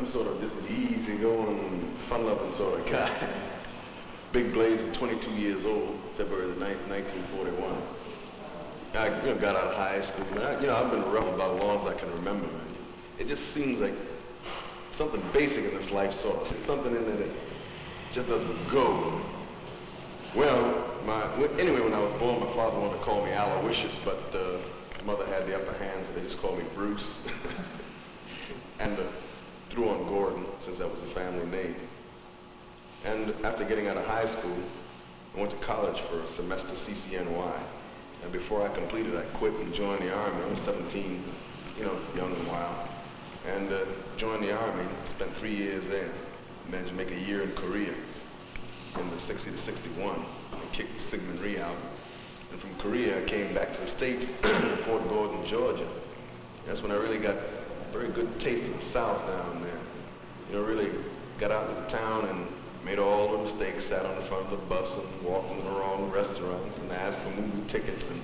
I'm sort of just an easy-going, fun-loving sort of guy. Big Blaze, 22 years old, February the 9th, 1941. I got out of high school, man. I've been around about as long as I can remember, man. It just seems like something basic in this life, sort of. Something in there that just doesn't go. Well, anyway, when I was born, my father wanted to call me Aloysius, but my mother had the upper hand, so they just called me Bruce. And threw on Gordon, since that was the family name. And after getting out of high school, I went to college for a semester CCNY. And before I completed, I quit and joined the Army. I was 17, young and wild. And joined the Army, spent 3 years there. Managed to make a year in Korea in the 60 to 61. I kicked Sigmund Rhee out. And from Korea, I came back to the States, Fort Gordon, Georgia. That's when I really got a very good taste of the South down there. Really got out of the town and made all the mistakes, sat on the front of the bus and walked in the wrong restaurants and asked for movie tickets and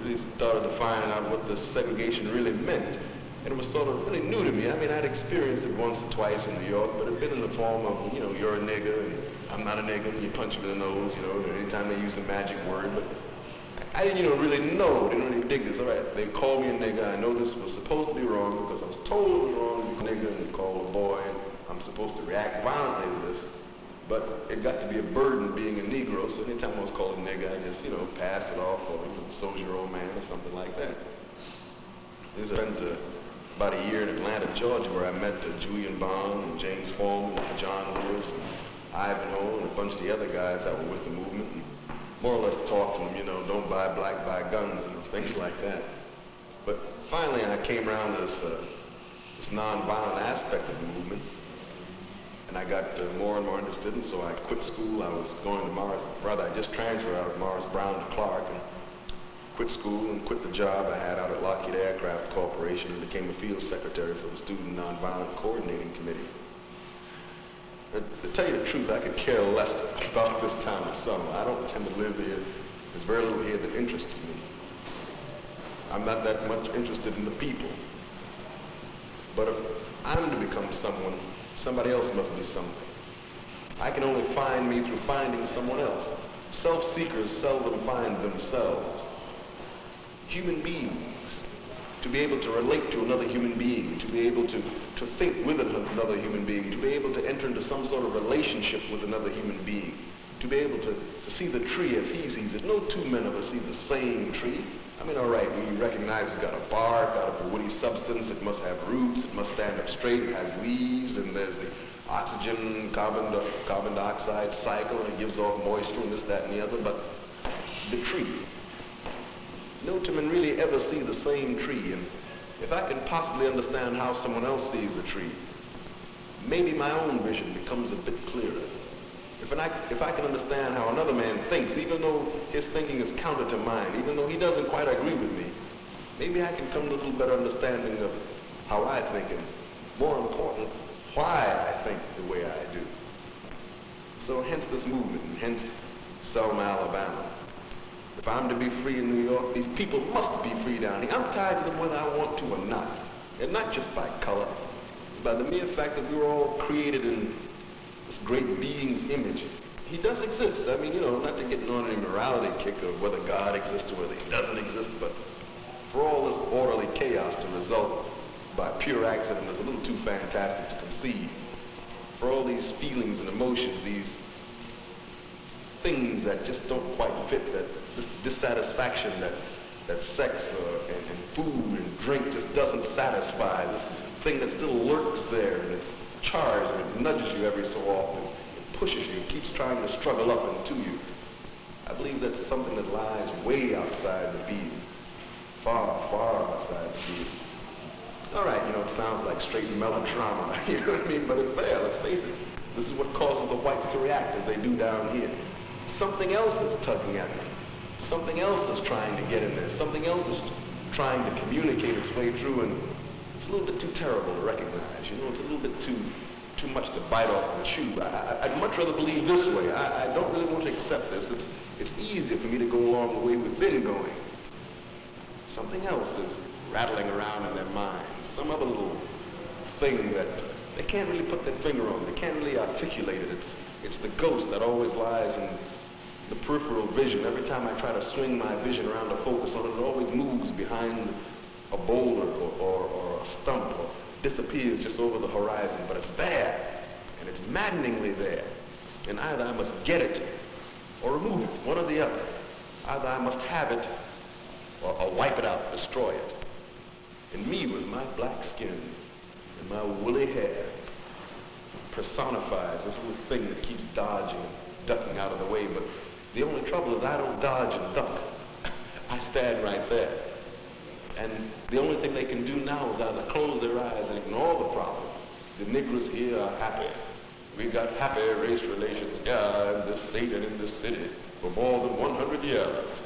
really started to find out what the segregation really meant. And it was sort of really new to me. I mean, I'd experienced it once or twice in New York, but it'd been in the form of, you're a nigger and I'm not a nigger, and you punch me in the nose, anytime they use the magic word. But I didn't, really know, didn't really dig this. All right, they called me a nigger. I know this was supposed to be wrong because I was told it was wrong to be a nigger and call a boy, and I'm supposed to react violently to this. But it got to be a burden being a Negro, so anytime I was called a nigger, I just, passed it off for a soldier-old man or something like that. I spent about a year in Atlanta, Georgia, where I met Julian Bond and James Foreman and John Lewis and Ivanhoe and a bunch of the other guys that were with the movement, and more or less talked to them, don't buy black, buy guns, and things like that. But finally, I came around to this nonviolent aspect of the movement. And I got more and more interested, and so I quit school. I was going to I just transferred out of Morris Brown to Clark, and quit school and quit the job I had out at Lockheed Aircraft Corporation and became a field secretary for the Student Nonviolent Coordinating Committee. To tell you the truth, I could care less about this town of Selma. I don't tend to live here. There's very little here that interests me. I'm not that much interested in the people. But if I'm to become someone, somebody else must be something. I can only find me through finding someone else. Self-seekers seldom find themselves. Human beings, to be able to relate to another human being, to be able to think with another human being, to be able to enter into some sort of relationship with another human being, to be able to see the tree as he sees it. No two men ever see the same tree. I mean, all right, we recognize it's got a bark, out of a woody substance, it must have roots, it must stand up straight, it has leaves, and there's the oxygen, carbon dioxide cycle, and it gives off moisture and this, that, and the other, but the tree. No two men really ever see the same tree, and if I can possibly understand how someone else sees the tree, maybe my own vision becomes a bit clearer. If I can understand how another man thinks, even though his thinking is counter to mine, even though he doesn't quite agree with me, maybe I can come to a little better understanding of how I think, and more important, why I think the way I do. So hence this movement, and hence Selma, Alabama. If I'm to be free in New York, these people must be free down here. I'm tied to them whether I want to or not. And not just by color, by the mere fact that we were all created in this great being's image. He does exist. I mean, not to get on any morality kick of whether God exists or whether he doesn't exist, but for all this orderly chaos to result by pure accident is a little too fantastic to conceive. For all these feelings and emotions, these things that just don't quite fit, that this dissatisfaction that sex and food and drink just doesn't satisfy, this thing that still lurks there and it's charged and it nudges you every so often, it pushes you, it keeps trying to struggle up into you. I believe that's something that lies way outside the being, far, far outside the being. All right, it sounds like straight melodrama, you know what I mean? But it's there, let's face it. This is what causes the whites to react as they do down here. Something else is tugging at them. Something else is trying to get in there. Something else is trying to communicate its way through, and it's a little bit too terrible to recognize. It's a little bit too much to bite off and chew. I'd much rather believe this way. I don't really want to accept this. It's easier for me to go along the way we've been going. Something else is rattling around in their minds. Some other little thing that They can't really put their finger on it. They can't really articulate it. It's the ghost that always lies in the peripheral vision. Every time I try to swing my vision around to focus on it, it always moves behind a boulder or a stump or disappears just over the horizon. But it's there, and it's maddeningly there. And either I must get it or remove it, one or the other. Either I must have it or wipe it out, destroy it. And me with my black skin and my woolly hair personifies this little thing that keeps dodging and ducking out of the way. But the only trouble is I don't dodge and duck. I stand right there. And the only thing they can do now is either close their eyes and ignore the problem. The Negroes here are happy. We got happy race relations here in this state and in this city for more than 100 years.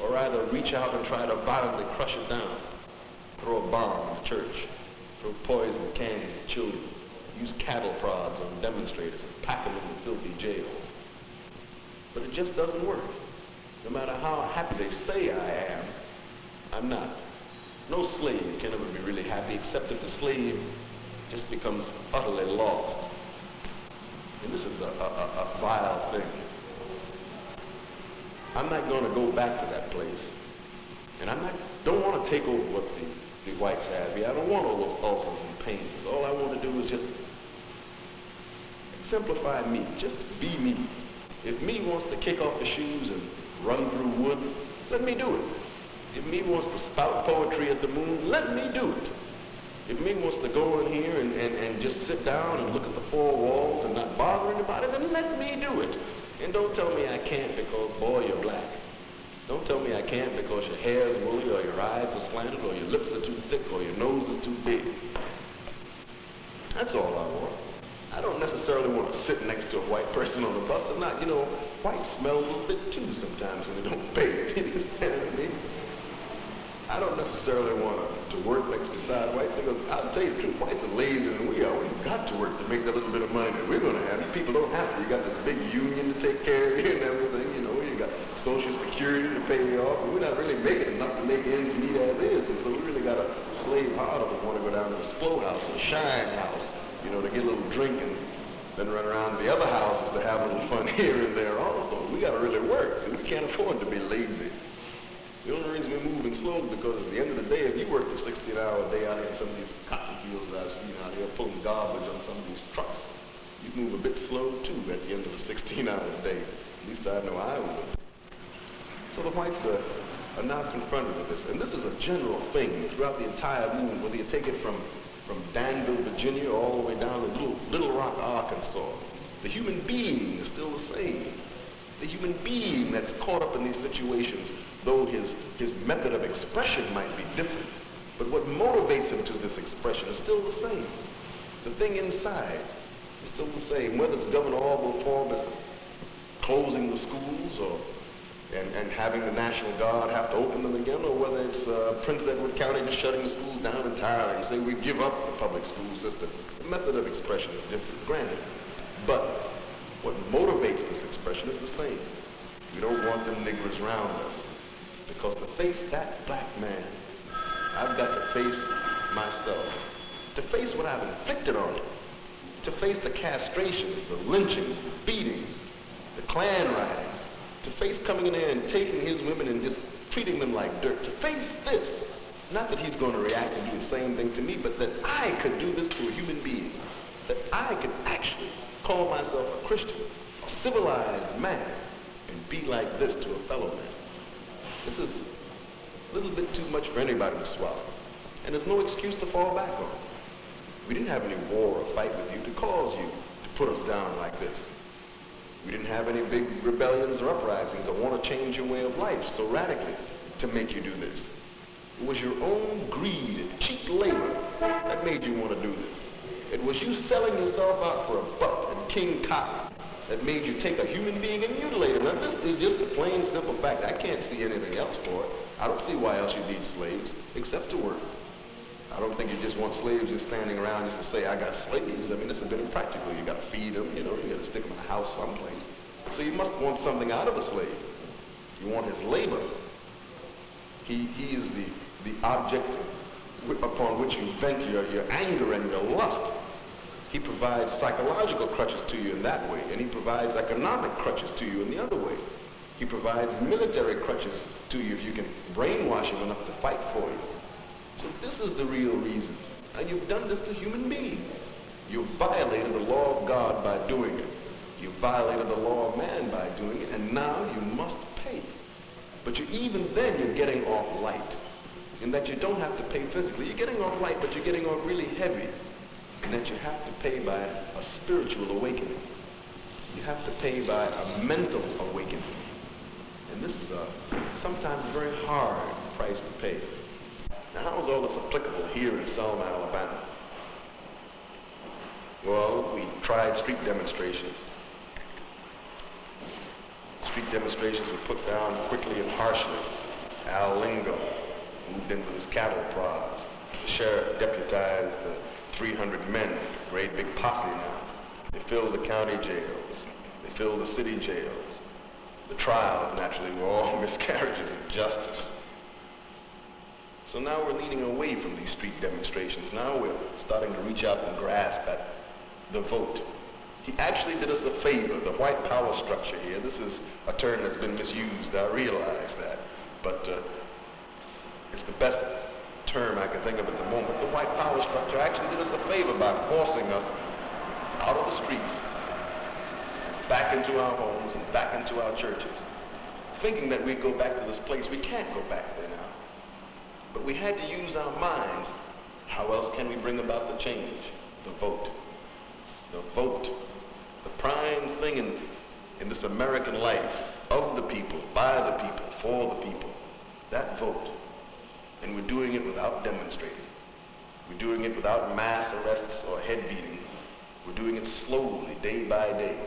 Or either reach out and try to violently crush it down. Throw a bomb in the church. Throw poison candy at children. Use cattle prods on demonstrators and pack them into filthy jails. But it just doesn't work. No matter how happy they say I am, I'm not. No slave can ever be really happy except if the slave just becomes utterly lost. And this is a vile thing. I'm not going to go back to that place. And don't want to take over what the whites have here. I don't want all those ulcers and pains. All I want to do is just exemplify me, just be me. If me wants to kick off the shoes and run through woods, let me do it. If me wants to spout poetry at the moon, let me do it. If me wants to go in here and just sit down and look at the four walls and not bother anybody, then let me do it. And don't tell me I can't because, boy, you're black. Don't tell me I can't because your hair is woolly or your eyes are slanted or your lips are too thick or your nose is too big. That's all I want. I don't necessarily want to sit next to a white person on the bus. And not, whites smell a little bit too sometimes when they don't bathe. You understand what I mean? I don't necessarily want to work next beside whites because I'll tell you the truth, whites are lazier than we are. We've got to work to make that little bit of money that we're going to have. You people don't have to. You got this big union to take care of you and everything, you got Social Security to pay you off, and we're not really making enough to make ends meet as is. And so we really got to slave hard if we want to go down to the Splo house or the Shine house, to get a little drink and then run around to the other houses to have a little fun here and there also. We got to really work. So we can't afford to be lazy. The only reason we're moving slow is because at the end of the day, if you work a 16-hour day out here in some of these cotton fields that I've seen out here pulling garbage on some of these trucks, you move a bit slow too at the end of a 16-hour day. At least I know I would. So the whites are now confronted with this. And this is a general thing throughout the entire movement, whether you take it from Danville, Virginia, all the way down to Little Rock, Arkansas. The human being is still the same. The human being that's caught up in these situations, though his method of expression might be different, but what motivates him to this expression is still the same. The thing inside is still the same, whether it's Governor Orville Forbes closing the schools and having the National Guard have to open them again, or whether it's Prince Edward County just shutting the schools down entirely and saying we give up the public school system. The method of expression is different, granted, but what motivates this expression is the same. We don't want them niggers around us. Because to face that black man, I've got to face myself. To face what I've inflicted on him. To face the castrations, the lynchings, the beatings, the Klan ridings. To face coming in there and taking his women and just treating them like dirt. To face this. Not that he's going to react and do the same thing to me, but that I could do this to a human being. That I could actually call myself a Christian, a civilized man, and be like this to a fellow man. This is a little bit too much for anybody to swallow. And there's no excuse to fall back on. We didn't have any war or fight with you to cause you to put us down like this. We didn't have any big rebellions or uprisings or want to change your way of life so radically to make you do this. It was your own greed and cheap labor that made you want to do this. It was you selling yourself out for a buck and King Cotton that made you take a human being and mutilate him. Now this is just a plain, simple fact. I can't see anything else for it. I don't see why else you need slaves except to work. I don't think you just want slaves just standing around just to say, I got slaves. I mean, it's a bit impractical. You got to feed them, you got to stick them in a house someplace. So you must want something out of a slave. You want his labor. He is the object upon which you vent your anger and your lust. He provides psychological crutches to you in that way, and he provides economic crutches to you in the other way. He provides military crutches to you if you can brainwash him enough to fight for you. So this is the real reason. And you've done this to human beings. You've violated the law of God by doing it. You've violated the law of man by doing it, and now you must pay. But even then you're getting off light, in that you don't have to pay physically. You're getting off light, but you're getting off really heavy, in that you have to pay by a spiritual awakening. You have to pay by a mental awakening. And this is sometimes a very hard price to pay. Now, how is all this applicable here in Selma, Alabama? Well, we tried street demonstrations. Street demonstrations were put down quickly and harshly. Al Lingo moved in with his cattle prods. The sheriff deputized 300 men, great big posse now. They filled the county jails. They filled the city jails. The trials, naturally, were all miscarriages of justice. So now we're leaning away from these street demonstrations. Now we're starting to reach out and grasp at the vote. He actually did us a favor. The white power structure here, this is a term that's been misused, I realize that, but it's the best term I can think of at the moment. The white power structure actually did us a favor by forcing us out of the streets, back into our homes and back into our churches, thinking that we'd go back to this place. We can't go back there now. But we had to use our minds. How else can we bring about the change? The vote. The vote. The prime thing in this American life, of the people, by the people, for the people, that vote. And we're doing it without demonstrating. We're doing it without mass arrests or head beating. We're doing it slowly, day by day.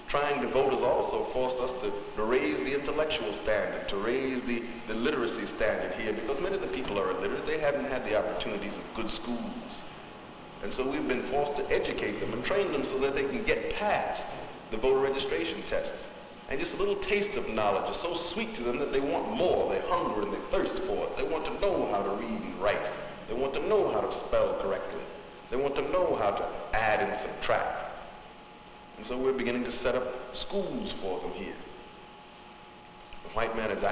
Trying to vote has also forced us to raise the intellectual standard, to raise the literacy standard here, because many of the people are illiterate. They haven't had the opportunities of good schools. And so we've been forced to educate them and train them so that they can get past the voter registration tests. And just a little taste of knowledge is so sweet to them that they want more. They hunger and they thirst for it. They want to know how to read and write. They want to know how to spell correctly. They want to know how to add and subtract. And so we're beginning to set up schools for them here. The white man is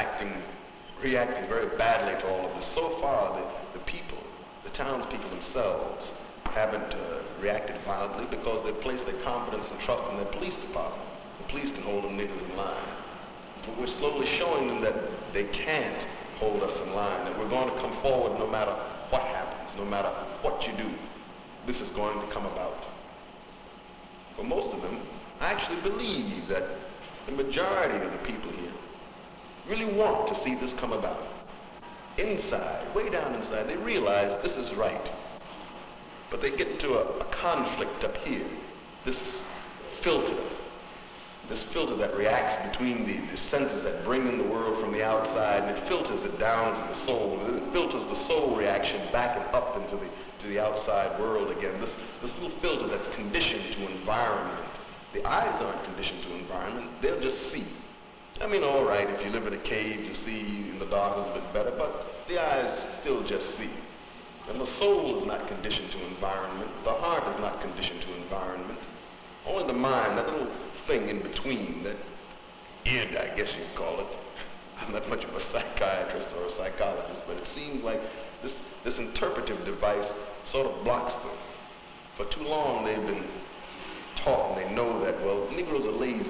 reacting very badly to all of this. So far, the people, the townspeople themselves, haven't reacted violently because they've placed their confidence and trust in their police department. The police can hold them niggas in line. But we're slowly showing them that they can't hold us in line, that we're going to come forward no matter what happens, no matter what you do. This is going to come about. For most of them, I actually believe that the majority of the people here really want to see this come about. Inside, way down inside, they realize this is right. But they get into a conflict up here, this filter that reacts between the senses that bring in the world from the outside, and it filters it down to the soul, and it filters the soul reaction back and up into the outside world again. This little filter that's conditioned to environment. The eyes aren't conditioned to environment, they'll just see. I mean, all right, if you live in a cave, you see in the dark a little bit better, but the eyes still just see. And the soul is not conditioned to environment. The heart is not conditioned to environment. Only the mind, that little thing in between, that id, I guess you'd call it. I'm not much of a psychiatrist or a psychologist, but it seems like this interpretive device sort of blocks them. For too long they've been taught, and they know that, well, Negroes are lazy.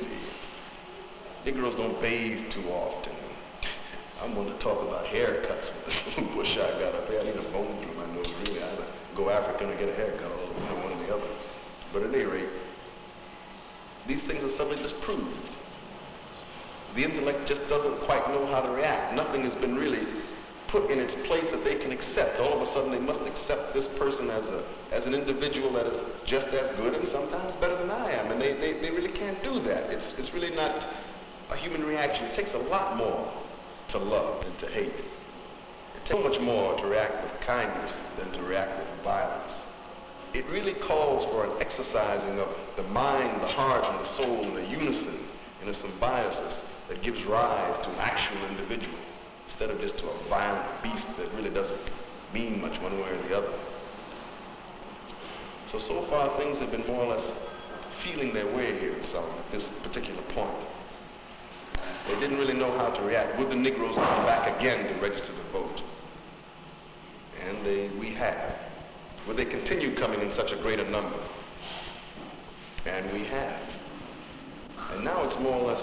Negroes don't bathe too often. I'm going to talk about haircuts with this little bush I got up here. I need a bone through my nose, really. I had to go African to get a haircut, all one or the other. But at any rate, these things are suddenly disproved. The intellect just doesn't quite know how to react. Nothing has been really put in its place that they can accept. All of a sudden they must accept this person as an individual that is just as good and sometimes better than I am. And they really can't do that. It's really not a human reaction. It takes a lot more to love than to hate. It takes so much more to react with kindness than to react with violence. It really calls for an exercising of the mind, the heart, and the soul in a unison, in a symbiosis that gives rise to an actual individual, instead of just to a violent beast that really doesn't mean much one way or the other. So far things have been more or less feeling their way here in Selma at this particular point. They didn't really know how to react. Would the Negroes come back again to register to vote? And we have. Would they continue coming in such a greater number? And we have. And now it's more or less,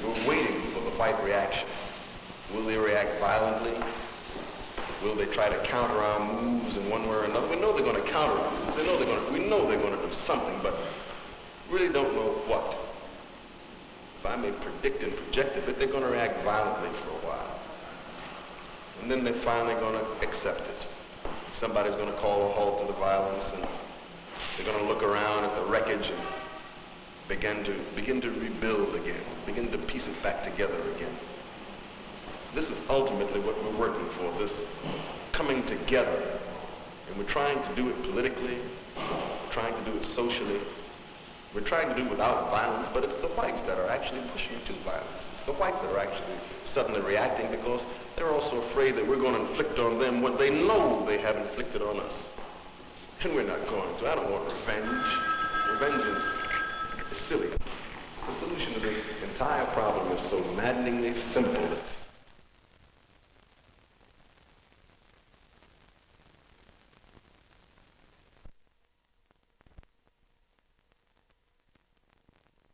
we're waiting for the white reaction. Will they react violently? Will they try to counter our moves in one way or another? We know they're going to counter our moves. We know they're going to do something, but really don't know what. If I may predict and project it, they're going to react violently for a while. And then they're finally going to accept it. Somebody's going to call a halt to the violence, and they're going to look around at the wreckage and begin to rebuild again, begin to piece it back together again. This is ultimately what we're working for, this coming together. And we're trying to do it politically, we're trying to do it socially, we're trying to do it without violence, but it's the whites that are actually pushing to violence. It's the whites that are actually suddenly reacting because they're also afraid that we're going to inflict on them what they know they have inflicted on us. And we're not going to. I don't want revenge. Revenge is silly. The solution to this entire problem is so maddeningly simple.